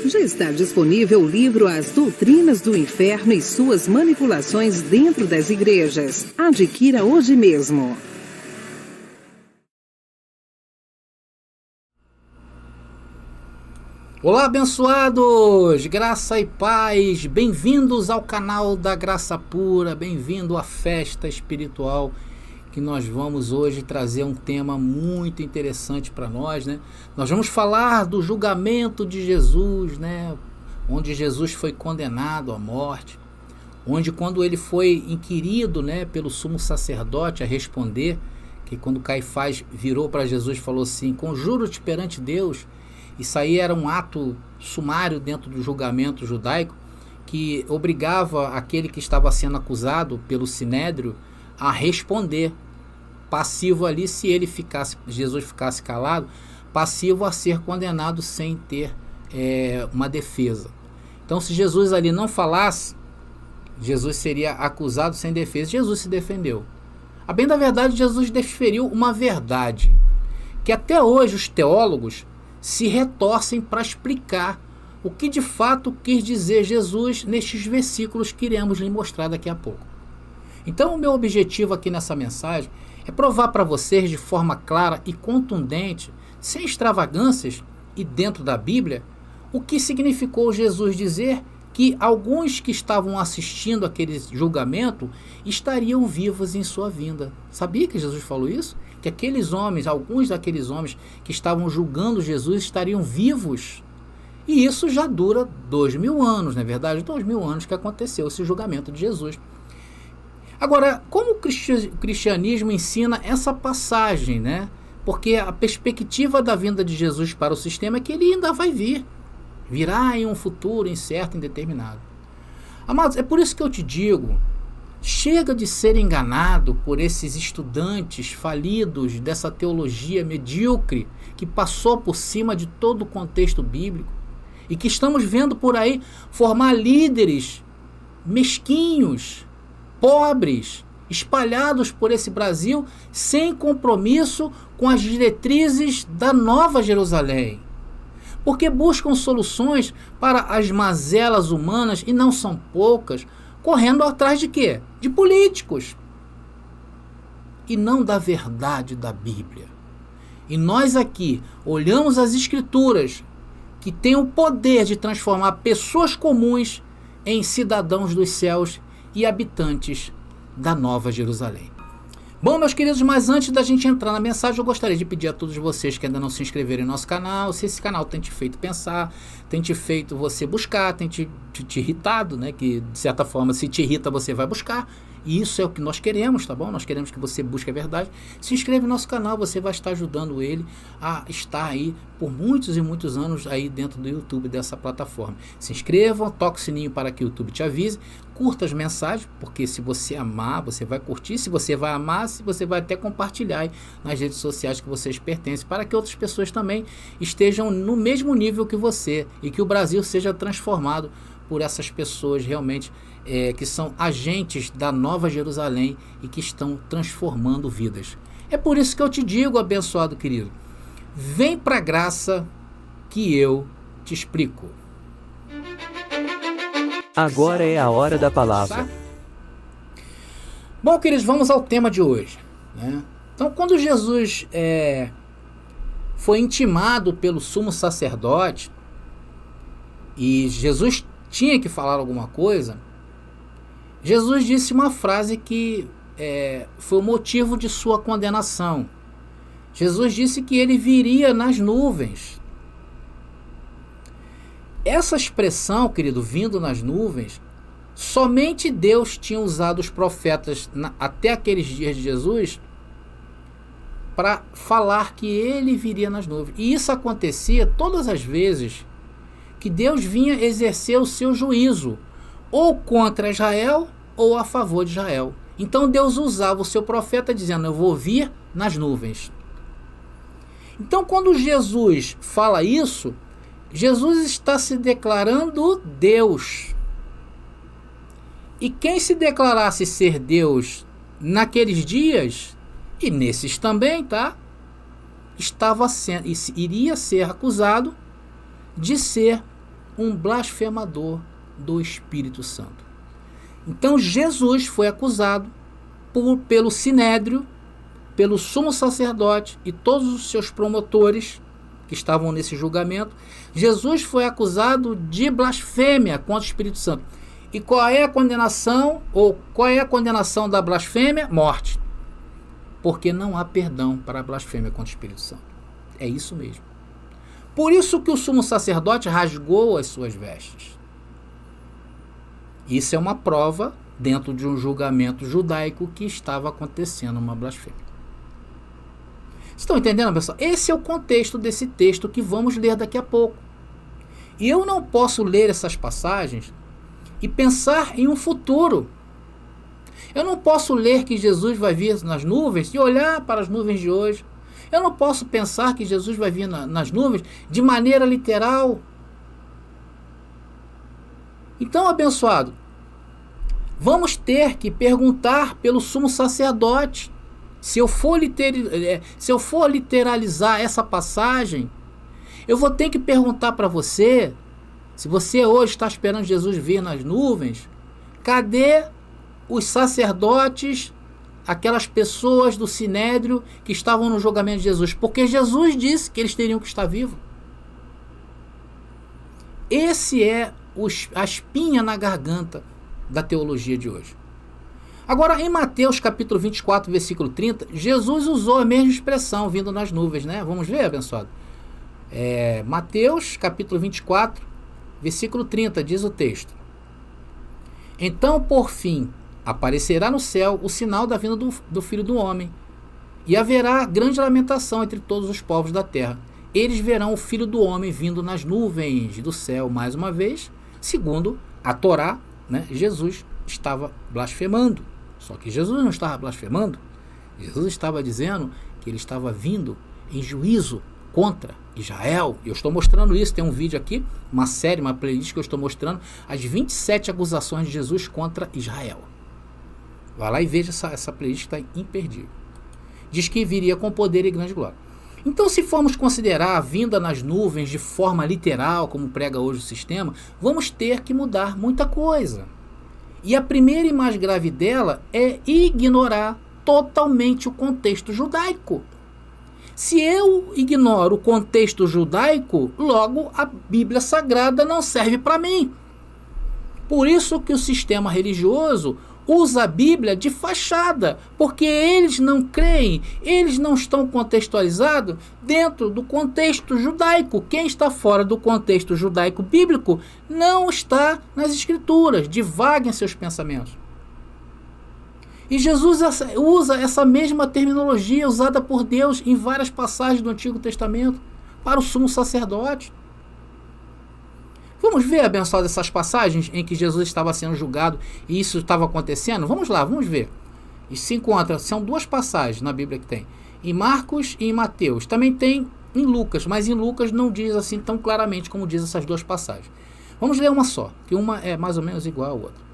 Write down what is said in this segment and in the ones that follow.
Já está disponível o livro As Doutrinas do Inferno e Suas Manipulações Dentro das Igrejas. Adquira hoje mesmo. Olá, abençoados! Graça e paz! Bem-vindos ao canal da Graça Pura, bem-vindo à festa espiritual que nós vamos hoje trazer um tema muito interessante para nós, né? Nós vamos falar do julgamento de Jesus, né? Onde Jesus foi condenado à morte, onde quando ele foi inquirido, né, pelo sumo sacerdote a responder, que quando Caifás virou para Jesus e falou assim: conjuro-te perante Deus. Isso aí era um ato sumário dentro do julgamento judaico que obrigava aquele que estava sendo acusado pelo sinédrio a responder. Passivo ali, se Jesus ficasse calado, passivo a ser condenado sem ter uma defesa. Então, se Jesus ali não falasse, Jesus seria acusado sem defesa. Jesus se defendeu. A bem da verdade, Jesus desferiu uma verdade que até hoje os teólogos se retorcem para explicar o que de fato quis dizer Jesus nestes versículos que iremos lhe mostrar daqui a pouco. Então, o meu objetivo aqui nessa mensagem é provar para vocês de forma clara e contundente, sem extravagâncias e dentro da Bíblia, o que significou Jesus dizer que alguns que estavam assistindo aquele julgamento estariam vivos em sua vinda. Sabia que Jesus falou isso? Que aqueles homens, alguns daqueles homens que estavam julgando Jesus estariam vivos. E isso já dura 2000 anos, não é verdade? 2000 anos que aconteceu esse julgamento de Jesus. Agora, como o cristianismo ensina essa passagem, né? Porque a perspectiva da vinda de Jesus para o sistema é que ele ainda vai vir. Virá em um futuro incerto, indeterminado. Amados, é por isso que eu te digo, chega de ser enganado por esses estudantes falidos dessa teologia medíocre que passou por cima de todo o contexto bíblico e que estamos vendo por aí formar líderes mesquinhos, pobres, espalhados por esse Brasil sem compromisso com as diretrizes da Nova Jerusalém. Porque buscam soluções para as mazelas humanas, e não são poucas, correndo atrás de quê? De políticos. E não da verdade da Bíblia. E nós aqui olhamos as Escrituras, que têm o poder de transformar pessoas comuns em cidadãos dos céus e habitantes da Nova Jerusalém. Bom, meus queridos, mas antes da gente entrar na mensagem, eu gostaria de pedir a todos vocês que ainda não se inscreveram em nosso canal, se esse canal tem te feito pensar, tem te feito você buscar, tem te irritado, né? Que de certa forma, se te irrita, você vai buscar. E isso é o que nós queremos, tá bom? Nós queremos que você busque a verdade. Se inscreve no nosso canal, você vai estar ajudando ele a estar aí por muitos e muitos anos aí dentro do YouTube, dessa plataforma. Se inscrevam, toque o sininho para que o YouTube te avise, curta as mensagens, porque se você amar, você vai curtir, se você vai amar, se você vai até compartilhar aí nas redes sociais que vocês pertencem, para que outras pessoas também estejam no mesmo nível que você e que o Brasil seja transformado por essas pessoas realmente que são agentes da Nova Jerusalém e que estão transformando vidas. É por isso que eu te digo, abençoado querido, vem para a graça que eu te explico. Agora é a hora da palavra. Bom, queridos, vamos ao tema de hoje, né? Então, quando Jesus foi intimado pelo sumo sacerdote e Jesus tinha que falar alguma coisa, Jesus disse uma frase que foi o motivo de sua condenação. Jesus disse que ele viria nas nuvens. Essa expressão, querido, vindo nas nuvens, somente Deus tinha usado os profetas até aqueles dias de Jesus para falar que ele viria nas nuvens. E isso acontecia todas as vezes que Deus vinha exercer o seu juízo, ou contra Israel, ou a favor de Israel. Então Deus usava o seu profeta dizendo: eu vou vir nas nuvens. Então, quando Jesus fala isso, Jesus está se declarando Deus. E quem se declarasse ser Deus naqueles dias, e nesses também, tá? Iria ser acusado de ser um blasfemador do Espírito Santo. Então Jesus foi acusado pelo Sinédrio, pelo sumo sacerdote e todos os seus promotores que estavam nesse julgamento. Jesus foi acusado de blasfêmia contra o Espírito Santo. E qual é a condenação, ou qual é a condenação da blasfêmia? Morte. Porque não há perdão para a blasfêmia contra o Espírito Santo. É isso mesmo. Por isso que o sumo sacerdote rasgou as suas vestes. Isso é uma prova dentro de um julgamento judaico que estava acontecendo uma blasfêmia. Estão entendendo, pessoal? Esse é o contexto desse texto que vamos ler daqui a pouco. E eu não posso ler essas passagens e pensar em um futuro. Eu não posso ler que Jesus vai vir nas nuvens e olhar para as nuvens de hoje. Eu não posso pensar que Jesus vai vir nas nuvens de maneira literal. Então, abençoado, vamos ter que perguntar pelo sumo sacerdote. Se eu for literalizar essa passagem, eu vou ter que perguntar para você, se você hoje está esperando Jesus vir nas nuvens, cadê os sacerdotes, aquelas pessoas do Sinédrio que estavam no julgamento de Jesus? Porque Jesus disse que eles teriam que estar vivos. Esse é a espinha na garganta da teologia de hoje. Agora, em Mateus capítulo 24, versículo 30, Jesus usou a mesma expressão, vindo nas nuvens, né? Vamos ver, abençoado? Mateus capítulo 24, versículo 30, diz o texto: Então, por fim, aparecerá no céu o sinal da vinda do Filho do Homem, e haverá grande lamentação entre todos os povos da terra. Eles verão o Filho do Homem vindo nas nuvens do céu mais uma vez. Segundo a Torá, né, Jesus estava blasfemando. Só que Jesus não estava blasfemando. Jesus estava dizendo que ele estava vindo em juízo contra Israel. Eu estou mostrando isso. Tem um vídeo aqui, uma série, uma playlist que eu estou mostrando as 27 acusações de Jesus contra Israel. Vai lá e veja essa playlist, está imperdível. Diz que viria com poder e grande glória. Então, se formos considerar a vinda nas nuvens de forma literal, como prega hoje o sistema, vamos ter que mudar muita coisa. E a primeira e mais grave dela é ignorar totalmente o contexto judaico. Se eu ignoro o contexto judaico, logo a Bíblia Sagrada não serve para mim. Por isso que o sistema religioso usa a Bíblia de fachada, porque eles não creem, eles não estão contextualizados dentro do contexto judaico. Quem está fora do contexto judaico bíblico não está nas Escrituras, divaga em seus pensamentos. E Jesus usa essa mesma terminologia usada por Deus em várias passagens do Antigo Testamento para o sumo sacerdote. Vamos ver, abençoado, essas passagens em que Jesus estava sendo julgado e isso estava acontecendo? Vamos lá, vamos ver. E se encontra, são duas passagens na Bíblia que tem. Em Marcos e em Mateus. Também tem em Lucas, mas em Lucas não diz assim tão claramente como diz essas duas passagens. Vamos ler uma só, que uma é mais ou menos igual à outra.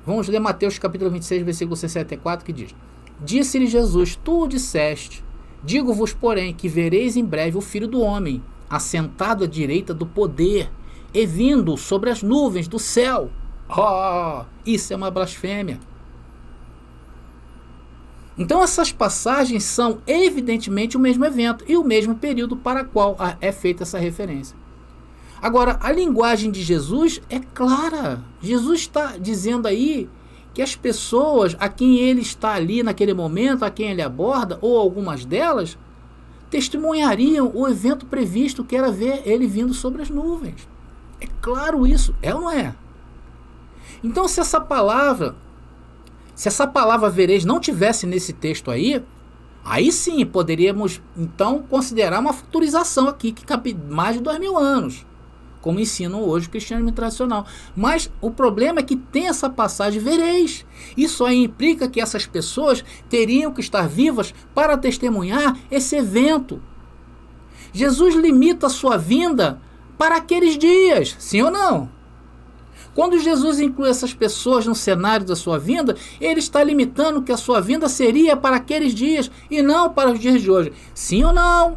Vamos ler Mateus capítulo 26, versículo 64, que diz: Disse-lhe Jesus, tu o disseste, digo-vos, porém, que vereis em breve o Filho do Homem, assentado à direita do poder, e vindo sobre as nuvens do céu. Isso é uma blasfêmia. Então essas passagens são evidentemente o mesmo evento e o mesmo período para o qual é feita essa referência. Agora, a linguagem de Jesus é clara. Jesus está dizendo aí que as pessoas a quem ele está ali naquele momento, a quem ele aborda, ou algumas delas, testemunhariam o evento previsto, que era ver ele vindo sobre as nuvens. É claro isso, é ou não é? Então, se essa palavra vereis não tivesse nesse texto aí sim poderíamos então considerar uma futurização aqui que cabe mais de 2000 anos, como ensinam hoje o cristianismo tradicional. Mas o problema é que tem essa passagem vereis. Isso aí implica que essas pessoas teriam que estar vivas para testemunhar esse evento. Jesus limita a sua vinda para aqueles dias, sim ou não? Quando Jesus inclui essas pessoas no cenário da sua vinda, ele está limitando que a sua vinda seria para aqueles dias e não para os dias de hoje. Sim ou não?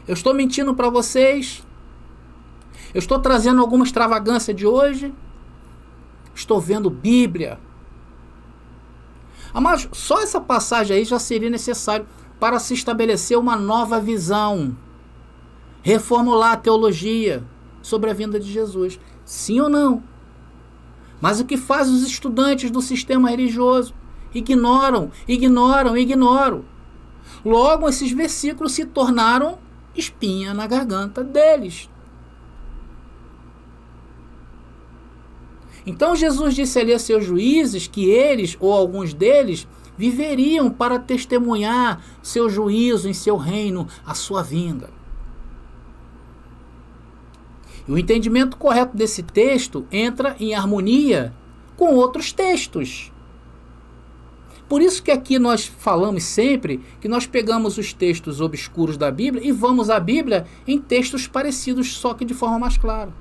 Eu estou mentindo para vocês? Eu estou trazendo alguma extravagância de hoje? Estou vendo Bíblia. Mas só essa passagem aí já seria necessário para se estabelecer uma nova visão, reformular a teologia sobre a vinda de Jesus. Sim ou não? Mas o que faz os estudantes do sistema religioso? Ignoram. Logo, esses versículos se tornaram espinha na garganta deles. Então Jesus disse ali a seus juízes que eles, ou alguns deles, viveriam para testemunhar seu juízo em seu reino, a sua vinda. E o entendimento correto desse texto entra em harmonia com outros textos. Por isso que aqui nós falamos sempre que nós pegamos os textos obscuros da Bíblia e vamos à Bíblia em textos parecidos, só que de forma mais clara.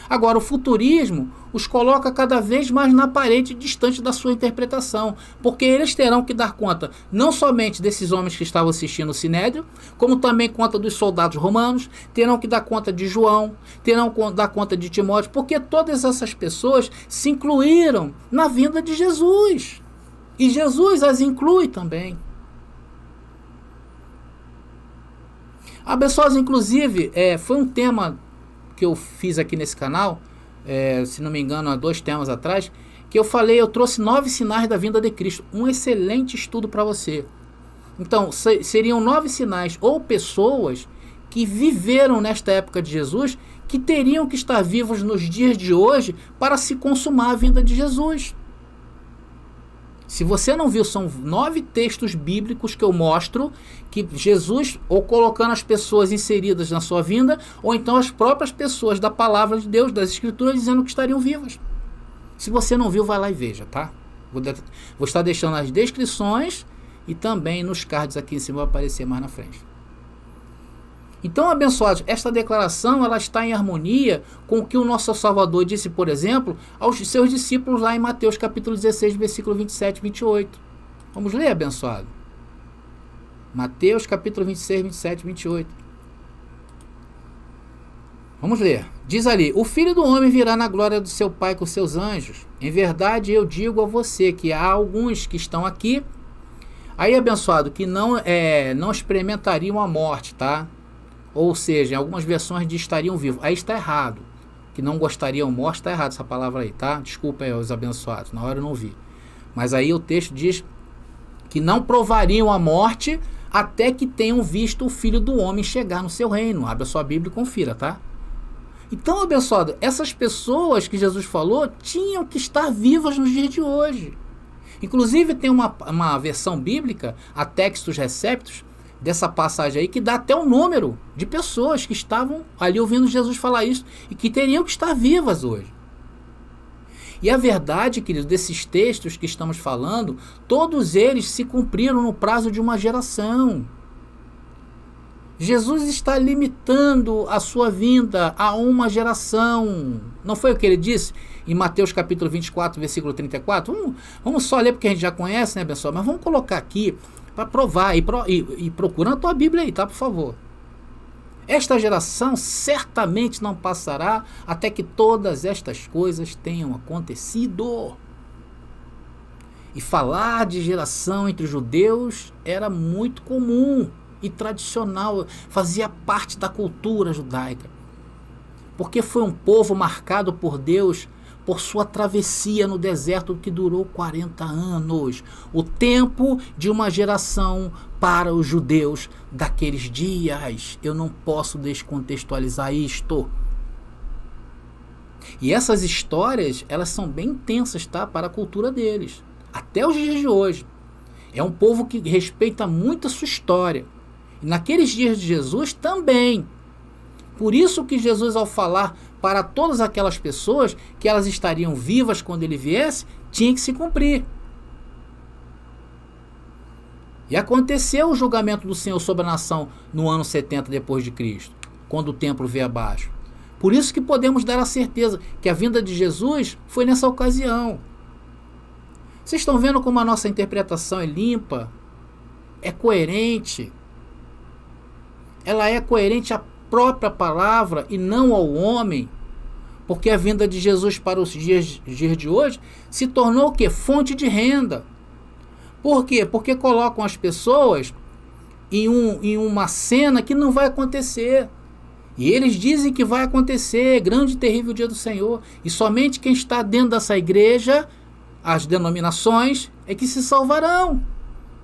Agora, o futurismo os coloca cada vez mais na parede, distante da sua interpretação, porque eles terão que dar conta não somente desses homens que estavam assistindo o Sinédrio, como também conta dos soldados romanos, terão que dar conta de João, terão que dar conta de Timóteo, porque todas essas pessoas se incluíram na vinda de Jesus. E Jesus as inclui também. Abençoados, inclusive, foi um tema que eu fiz aqui nesse canal, se não me engano, há 2 temas atrás, que eu trouxe 9 sinais da vinda de Cristo. Um excelente estudo para você. Então, seriam 9 sinais ou pessoas que viveram nesta época de Jesus, que teriam que estar vivos nos dias de hoje para se consumar a vinda de Jesus. Se você não viu, são 9 textos bíblicos que eu mostro que Jesus, ou colocando as pessoas inseridas na sua vinda, ou então as próprias pessoas da palavra de Deus, das Escrituras, dizendo que estariam vivas. Se você não viu, vai lá e veja, tá? Vou estar deixando as descrições e também nos cards aqui em cima vai aparecer mais na frente. Então, abençoados, esta declaração ela está em harmonia com o que o nosso Salvador disse, por exemplo, aos seus discípulos lá em Mateus capítulo 16, versículo 27 e 28. Vamos ler, abençoado? Mateus capítulo 26, 27 e 28. Vamos ler. Diz ali: o Filho do Homem virá na glória do seu Pai com seus anjos. Em verdade, eu digo a você que há alguns que estão aqui, aí, abençoado, que não experimentariam a morte, tá? Ou seja, em algumas versões de estariam vivos. Aí está errado. Que não gostariam morte, está errado essa palavra aí, tá? Desculpa aí, os abençoados, na hora eu não vi. Mas aí o texto diz que não provariam a morte até que tenham visto o Filho do Homem chegar no seu reino. Abra sua Bíblia e confira, tá? Então, abençoado, essas pessoas que Jesus falou tinham que estar vivas nos dias de hoje. Inclusive tem uma versão bíblica, a Textus Receptus, dessa passagem aí, que dá até o número de pessoas que estavam ali ouvindo Jesus falar isso e que teriam que estar vivas hoje. E a verdade, querido, desses textos que estamos falando, todos eles se cumpriram no prazo de uma geração. Jesus está limitando a sua vinda a uma geração. Não foi o que ele disse em Mateus capítulo 24, versículo 34? Vamos só ler porque a gente já conhece, né, pessoal? Mas vamos colocar aqui para provar e procurando a tua Bíblia aí, tá, por favor. Esta geração certamente não passará até que todas estas coisas tenham acontecido. E falar de geração entre os judeus era muito comum e tradicional, fazia parte da cultura judaica. Porque foi um povo marcado por Deus por sua travessia no deserto que durou 40 anos. O tempo de uma geração para os judeus daqueles dias. Eu não posso descontextualizar isto. E essas histórias, elas são bem intensas, tá? Para a cultura deles. Até os dias de hoje. É um povo que respeita muito a sua história. E naqueles dias de Jesus também. Por isso que Jesus, ao falar para todas aquelas pessoas que elas estariam vivas quando ele viesse, tinha que se cumprir. E aconteceu o julgamento do Senhor sobre a nação no ano 70 depois de Cristo, quando o templo veio abaixo. Por isso que podemos dar a certeza que a vinda de Jesus foi nessa ocasião. Vocês estão vendo como a nossa interpretação é limpa, é coerente. Ela é coerente à própria palavra e não ao homem. Porque a vinda de Jesus para os dias de hoje se tornou o quê? Fonte de renda. Por quê? Porque colocam as pessoas em uma cena que não vai acontecer. E eles dizem que vai acontecer, grande e terrível dia do Senhor. E somente quem está dentro dessa igreja, as denominações, é que se salvarão.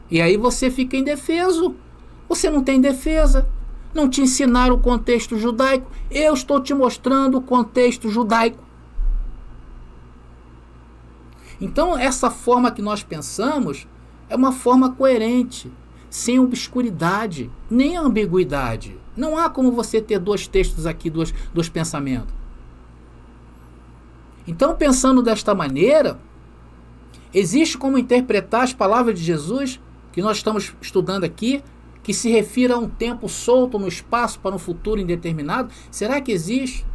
E aí você fica indefeso. Você não tem defesa. Não te ensinaram o contexto judaico. Eu estou te mostrando o contexto judaico. Então, essa forma que nós pensamos é uma forma coerente, sem obscuridade, nem ambiguidade. Não há como você ter dois textos aqui, dois pensamentos. Então, pensando desta maneira, existe como interpretar as palavras de Jesus, que nós estamos estudando aqui, que se refira a um tempo solto no espaço para um futuro indeterminado? Será que existe?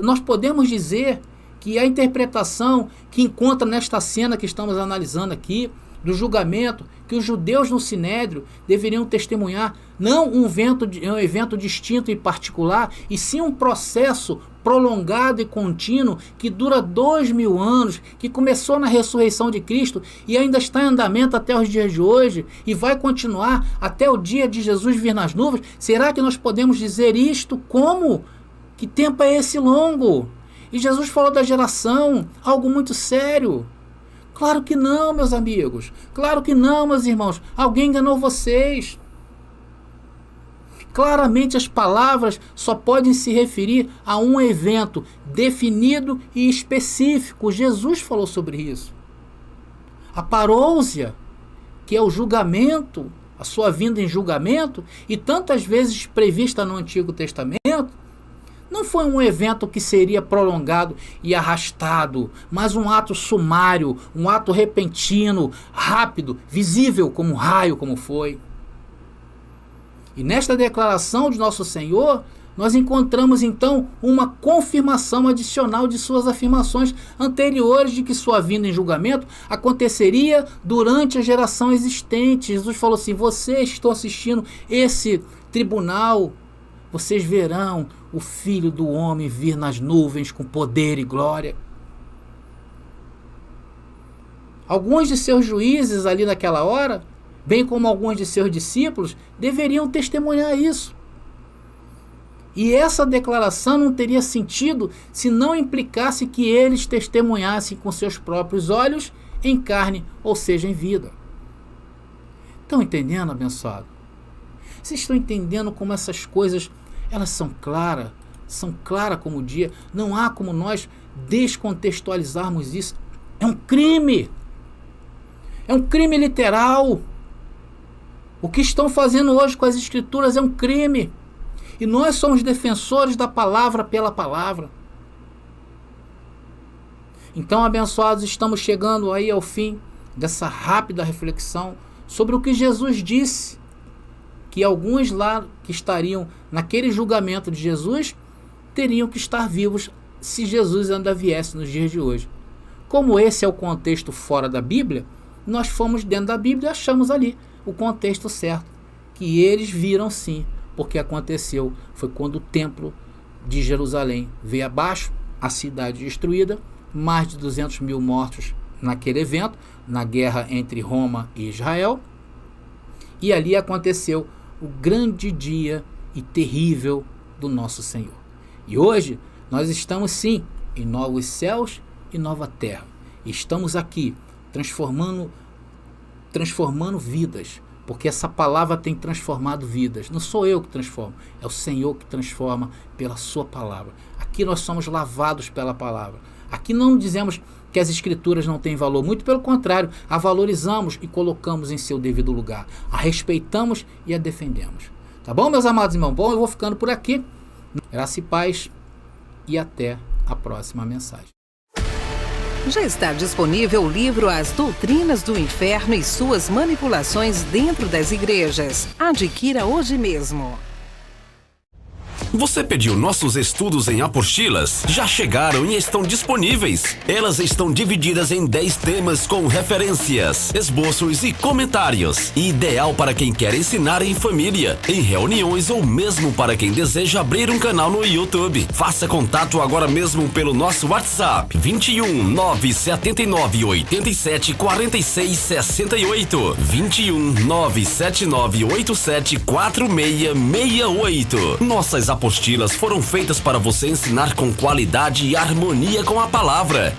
Nós podemos dizer que a interpretação que encontra nesta cena que estamos analisando aqui, do julgamento, que os judeus no Sinédrio deveriam testemunhar, não um evento distinto e particular, e sim um processo prolongado e contínuo que dura 2000 anos, que começou na ressurreição de Cristo e ainda está em andamento até os dias de hoje e vai continuar até o dia de Jesus vir nas nuvens. Será que nós podemos dizer isto? Como? Que tempo é esse longo? E Jesus falou da geração, algo muito sério. Claro que não, meus amigos. Claro que não, meus irmãos. Alguém enganou vocês. Claramente as palavras só podem se referir a um evento definido e específico. Jesus falou sobre isso. A parousia, que é o julgamento, a sua vinda em julgamento, e tantas vezes prevista no Antigo Testamento, não foi um evento que seria prolongado e arrastado, mas um ato sumário, um ato repentino, rápido, visível como um raio, como foi. E nesta declaração de nosso Senhor, nós encontramos então uma confirmação adicional de suas afirmações anteriores de que sua vinda em julgamento aconteceria durante a geração existente. Jesus falou assim: vocês estão assistindo esse tribunal, vocês verão o Filho do Homem vir nas nuvens com poder e glória. Alguns de seus juízes ali naquela hora, bem como alguns de seus discípulos, deveriam testemunhar isso. E essa declaração não teria sentido se não implicasse que eles testemunhassem com seus próprios olhos em carne, ou seja, em vida. Estão entendendo, abençoado? Vocês estão entendendo como essas coisas, elas são claras como o dia. Não há como nós descontextualizarmos isso. É um crime. É um crime literal. O que estão fazendo hoje com as Escrituras é um crime. E nós somos defensores da palavra pela palavra. Então, abençoados, estamos chegando aí ao fim dessa rápida reflexão sobre o que Jesus disse, que alguns lá que estariam naquele julgamento de Jesus teriam que estar vivos se Jesus ainda viesse nos dias de hoje. Como esse é o contexto fora da Bíblia, nós fomos dentro da Bíblia e achamos ali o contexto certo, que eles viram sim, porque aconteceu, foi quando o templo de Jerusalém veio abaixo, a cidade destruída, mais de 200 mil mortos naquele evento, na guerra entre Roma e Israel, e ali aconteceu o grande dia e terrível do nosso Senhor. E hoje nós estamos sim em novos céus e nova terra. Estamos aqui transformando vidas, porque essa palavra tem transformado vidas. Não sou eu que transformo, é o Senhor que transforma pela sua palavra. Aqui nós somos lavados pela palavra. Aqui não dizemos que as Escrituras não têm valor, muito pelo contrário, a valorizamos e colocamos em seu devido lugar, a respeitamos e a defendemos. Tá bom, meus amados irmãos? Bom, eu vou ficando por aqui. Graça e paz e até a próxima mensagem. Já está disponível o livro As Doutrinas do Inferno e Suas Manipulações Dentro das Igrejas. Adquira hoje mesmo. Você pediu nossos estudos em apostilas? Já chegaram e estão disponíveis. Elas estão divididas em 10 temas com referências, esboços e comentários. Ideal para quem quer ensinar em família, em reuniões ou mesmo para quem deseja abrir um canal no YouTube. Faça contato agora mesmo pelo nosso WhatsApp 21 979 87 46 68 21 979 87 4668. Nossas apostilas foram feitas para você ensinar com qualidade e harmonia com a palavra.